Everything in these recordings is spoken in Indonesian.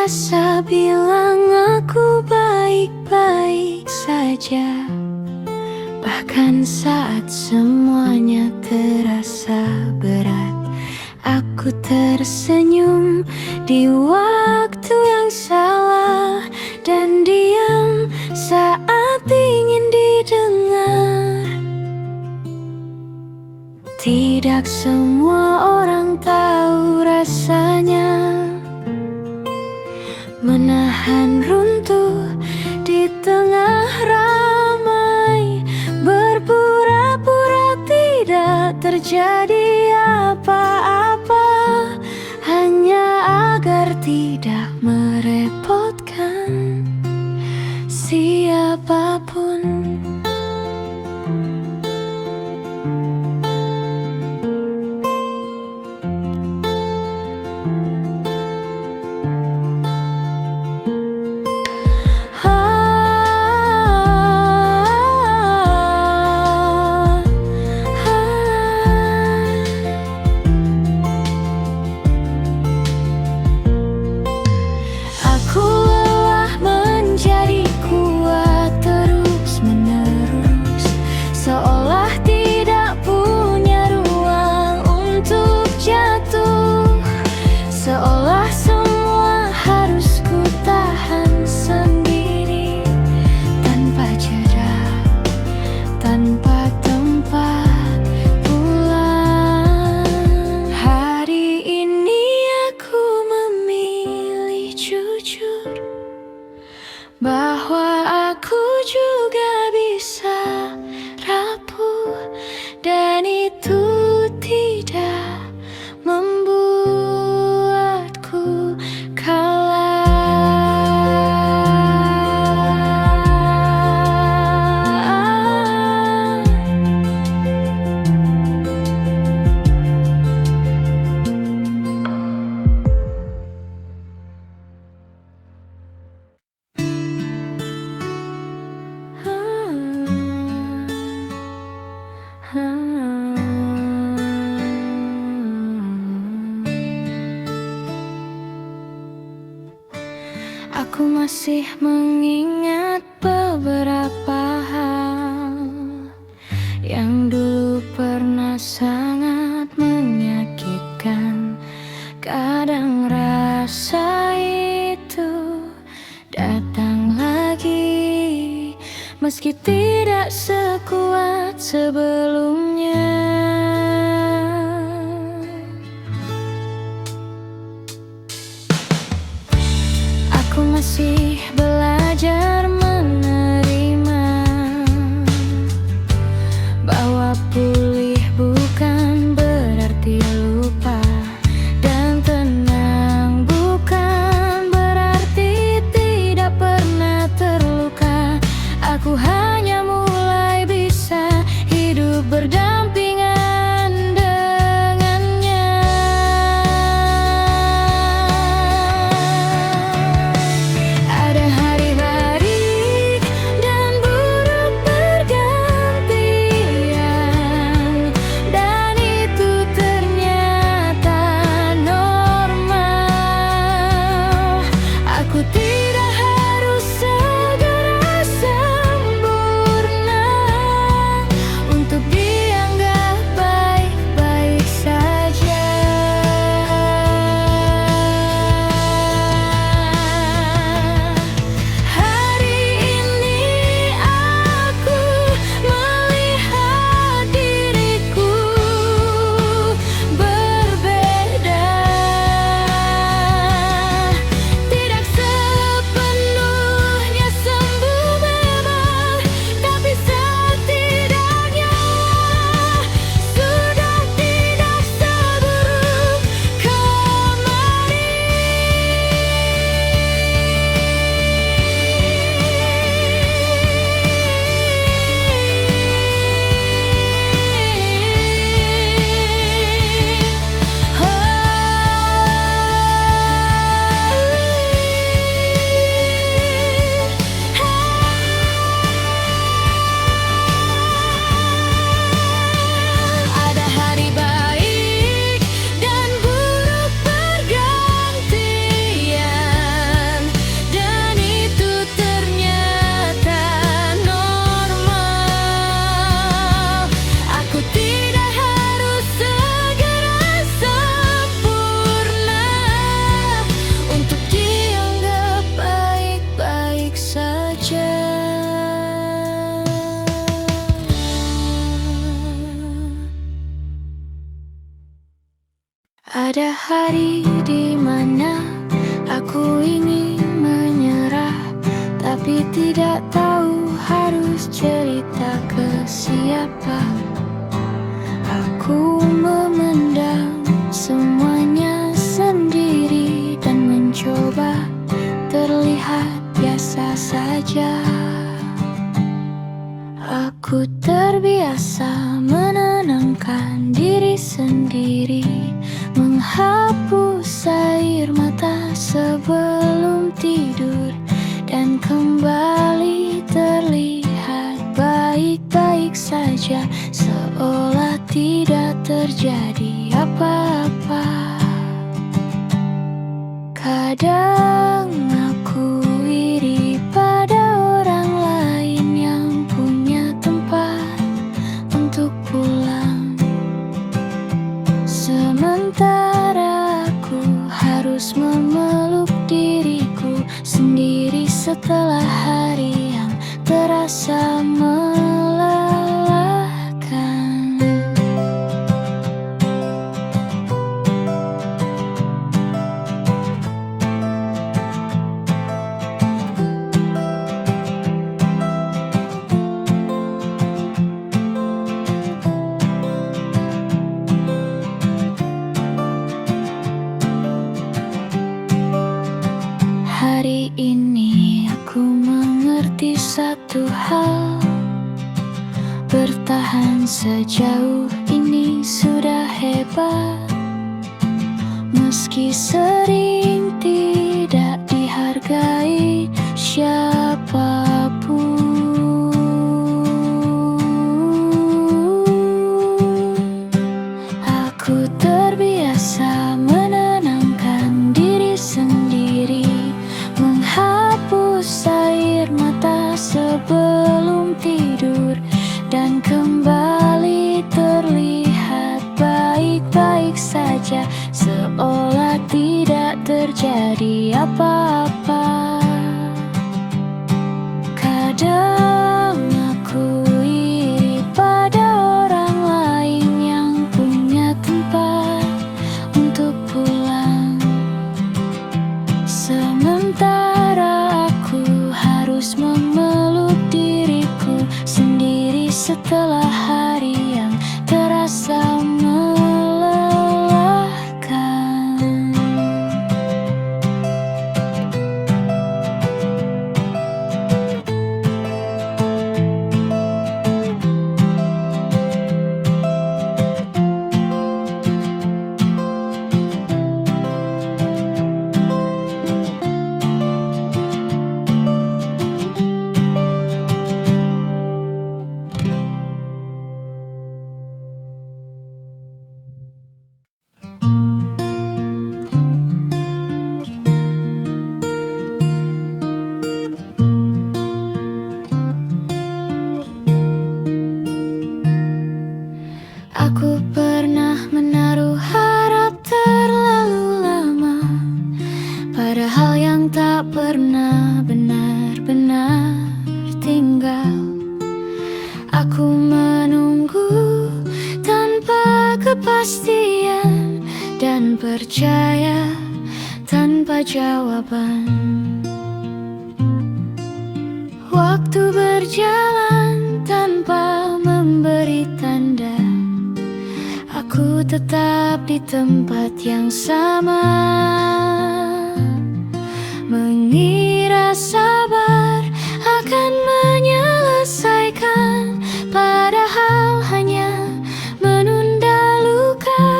biasa bilang aku baik-baik saja, bahkan saat semuanya terasa berat. Aku tersenyum di waktu yang salah dan diam saat ingin didengar. Tidak semua orang tahu rasanya menahan runtuh di tengah ramai, berpura-pura tidak terjadi apa-apa, hanya agar tidak merepotkan siapapun. Seolah semua harus ku tahan sendiri, tanpa jeda, tanpa tempat pulang. Hari ini aku memilih jujur bahwa aku juga bisa rapuh, dan itu tidak membuatku kalah. Aku masih mengingat beberapa hal yang dulu pernah sangat menyakitkan. Kadang rasa itu datang lagi, meski tidak sekuat sebelumnya. Aku masih belajar menerima bahwa pulih bukan berarti lupa, dan tenang bukan berarti tidak pernah terluka. Aku hanya mulai bisa hidup berdampingan dengannya. Ada hari hari di mana aku ingin menyerah, tapi tidak tahu harus cerita ke siapa. Aku memendam semuanya sendiri dan mencoba terlihat biasa saja. Aku terbiasa menenangkan diri sendiri, menghapus air mata sebelum tidur, dan kembali terlihat baik-baik saja, seolah tidak terjadi apa-apa. Kadang aku iri pada orang lain yang punya tempat untuk pulang, sementara aku harus memeluk diriku sendiri setelah hari yang terasa melelahkan. Hari ini aku mengerti satu hal, bertahan sejauh ini sudah hebat, meski sering tidak dihargai siapapun. Aku terbiasa menenangkan diri sendiri, menghapus air mata sebelum tidur, dan kembali terlihat baik-baik saja, seolah tidak terjadi apa-apa. Kadang aku iri pada orang lain yang punya tempat untuk pulang, sementara aku harus memeluk diriku sendiri setelah hari yang terasa melelahkan. Aku pernah menaruh harap terlalu lama pada hal yang tak pernah benar-benar tinggal. Aku menunggu tanpa kepastian dan percaya tanpa jawaban. Waktu berjalan tanpa memberi tanda, aku tetap di tempat yang sama, mengira sabar akan menyelesaikan, padahal hanya menunda luka.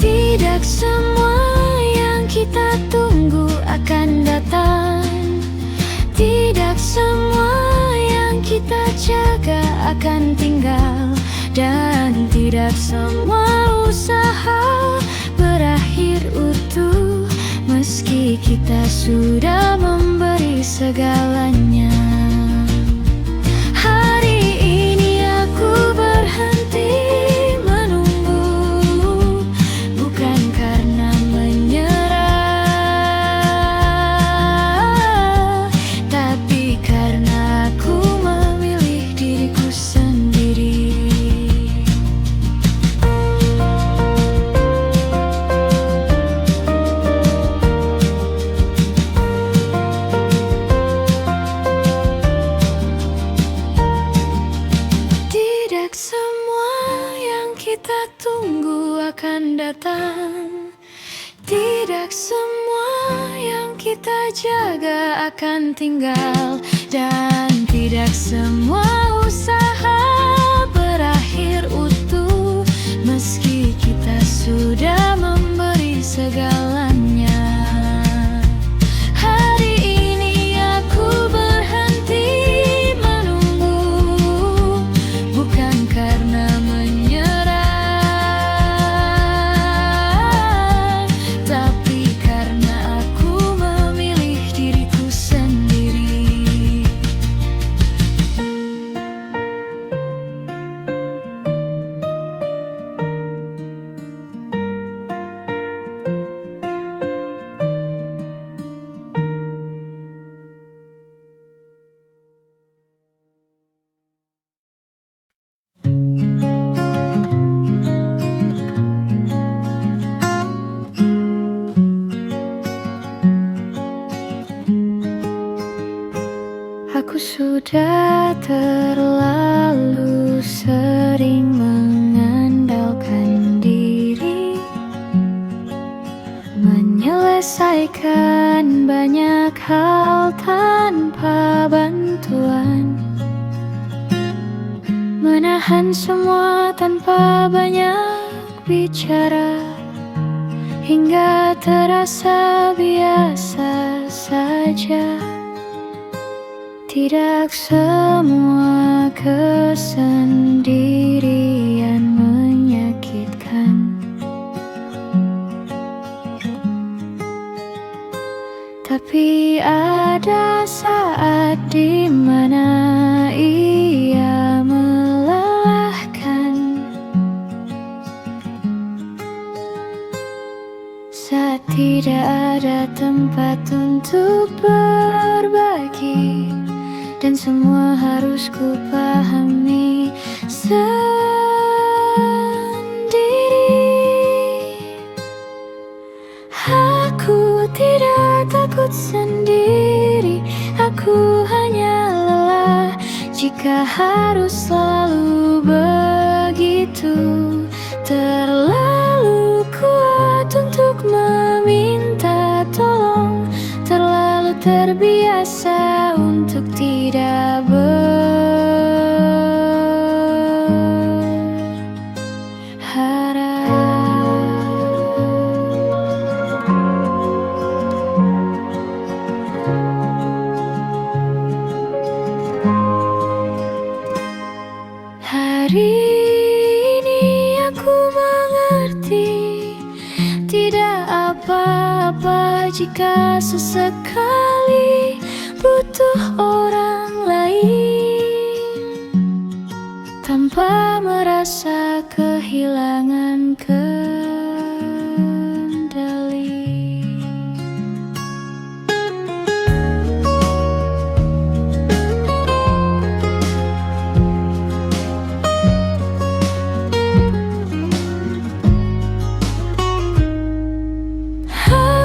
Tidak semua yang kita tunggu akan datang, tidak semua yang kita jaga akan tinggal, dan tidak semua usaha berakhir utuh meski kita sudah memberi segalanya. Hari ini aku berhenti menunggu, bukan karena menyerah, tapi karena aku memilih diriku sendiri. kita jaga akan tinggal, dan tidak semua usaha berakhir utuh. Meski kita sudah memberi segalanya, hari ini aku berhenti menunggu, bukan karena menyerah, tapi karena aku memilih diriku sendiri. Aku sudah terlalu sering mengandalkan diri, menyelesaikan banyak hal tanpa bantuan, menahan semua tanpa banyak bicara, hingga terasa biasa saja. Tidak semua kesendirian menyakitkan, tapi ada saat di mana ia melelahkan. Saat tidak ada tempat untuk berbagi, dan semua harus ku pahami sendiri. Aku tidak takut sendiri, aku hanya lelah jika harus selalu begitu. Terlalu kuat untuk meminta tolong, terlalu terbiasa untuk tidak Hari ini aku mengerti, tidak apa-apa jika sesekali butuh orang lain, tanpa merasa kehilangan kendali.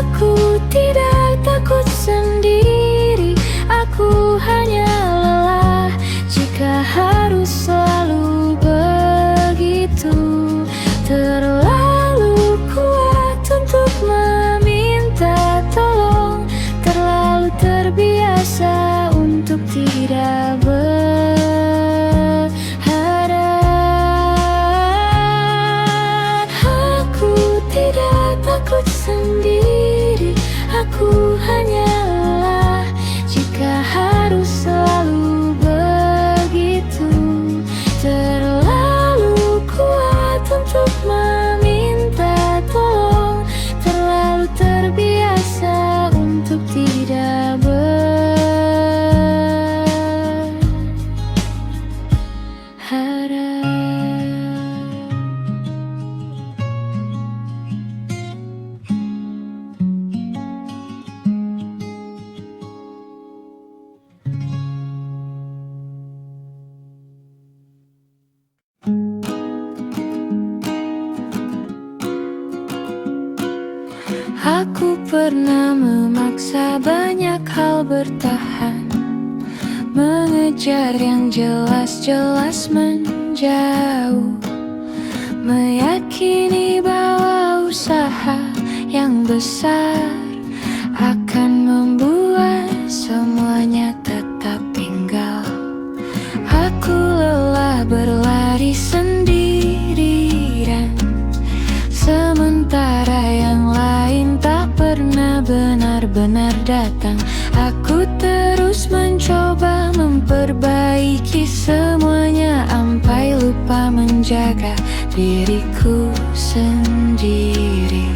Aku tidak takut sendiri, aku hanya lelah jika harus selalu begitu. Terlalu kuat untuk meminta tolong, terlalu terbiasa untuk tidak berharap. Aku tidak takut sendiri, aku hanya lelah jika harus selalu begitu. Terlalu kuat untuk meminta tolong, terlalu terbiasa untuk tidak berharap. Aku pernah memaksa banyak hal bertahan, mengejar yang jelas-jelas menjauh, meyakini bahwa usaha yang besar akan benar-benar datang. Aku terus mencoba memperbaiki semuanya, sampai lupa menjaga diriku sendiri.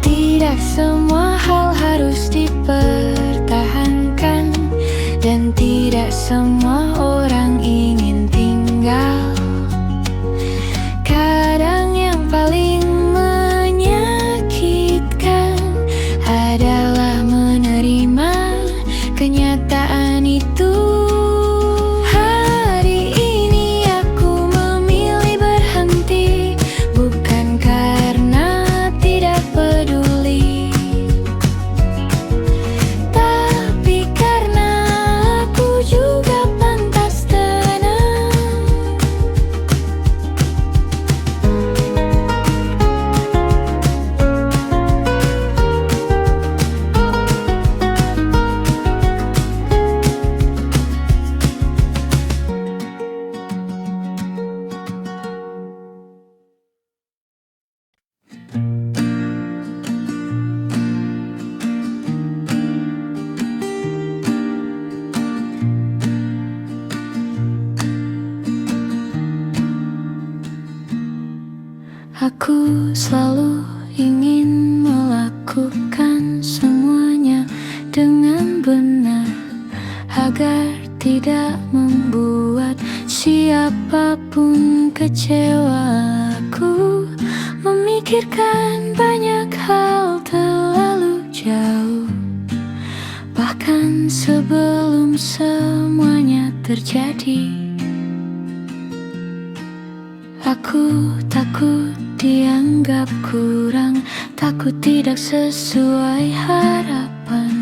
Tidak semua hal harus dipertahankan, dan tidak semua orang ingin tinggal. Kadang yang paling menyakitkan adalah menerima kenyataan itu. Hari ini aku memilih berhenti, bukan karena tidak peduli, tapi karena aku juga pantas tenang. Aku selalu ingin melakukan semuanya dengan benar, agar tidak membuat siapapun kecewa. Aku memikirkan banyak hal terlalu jauh, bahkan sebelum semuanya terjadi. Aku takut dianggap kurang, takut tidak sesuai harapan.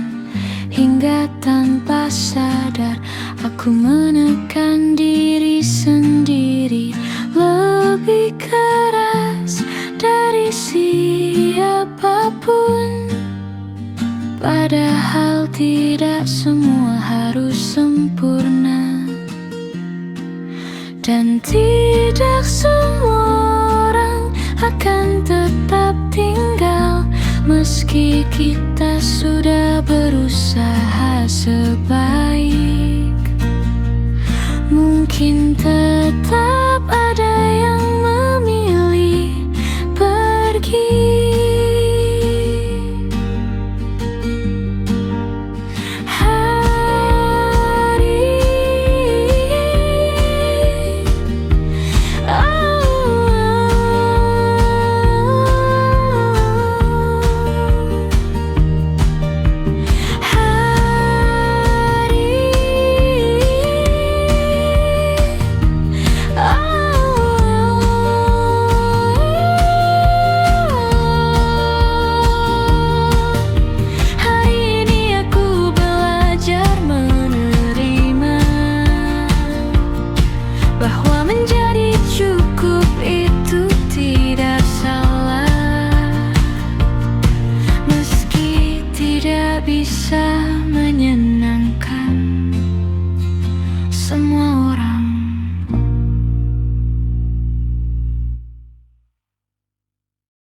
Hingga tanpa sadar aku menekan diri sendiri lebih keras dari siapapun. Padahal tidak semua harus sempurna, dan tidak semua orang akan tetap tinggal. Meski kita sudah berusaha sebaik mungkin, tetap